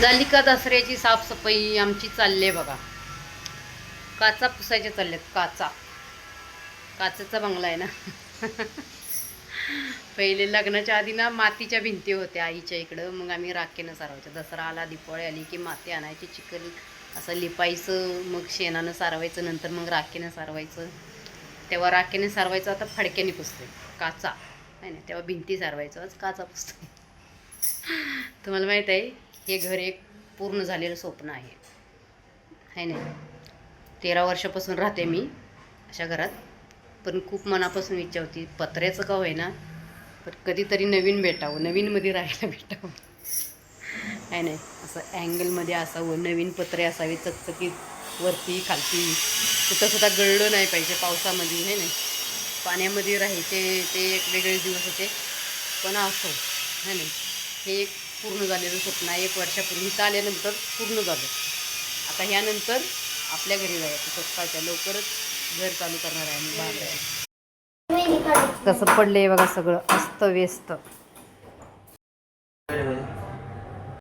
झाली का दसऱ्याची साफसफाई आमची चालली बघा. काचा पुसायच्या चालल्यात. काचेचा बंगला आहे ना. पहिले लग्नाच्या आधी ना मातीच्या भिंती होत्या आईच्या इकडं. मग आम्ही राखेनं सारवायचं. दसरा आला, दिवाळी आली की माती आणायची, चिखल असं लिपायचं, मग शेणानं सारवायचं, नंतर मग राखेनं सारवायचं. तेव्हा राखेने सारवायचं, आता फडक्याने पुसते काचा नाही ना. तेव्हा भिंती सारवायचं, आज काचा पुसते. तुम्हाला माहीत आहे, हे घर एक पूर्ण झालेलं स्वप्न आहे ना. 13 वर्षापासून राहते मी अशा घरात. पण खूप मनापासून इच्छा होती पत्र्याचं का होईना, पण कधीतरी नवीन भेटावं, नवीनमध्ये राहायला भेटावं आहे नाही. असं अँगलमध्ये असावं, नवीन पत्रे असावे, चकचकीत वरती खालती. कुठंसुद्धा गळलं नाही पाहिजे पावसामध्ये आहे नाही. पाण्यामध्ये राहायचे ते एक वेगळे दिवस होते. पण असो है नाही, हे एक पूर्ण झालेलं स्वप्न आहे. 1 वर्षापूर्वी इथं आल्यानंतर पूर्ण झालं. आता ह्यानंतर आपल्या घरी जायचं स्वतःच्या. लवकरच घर चालू करणार आहे आम्ही बाहेर. कसं पडलंय बघा सगळं अस्तव्यस्त.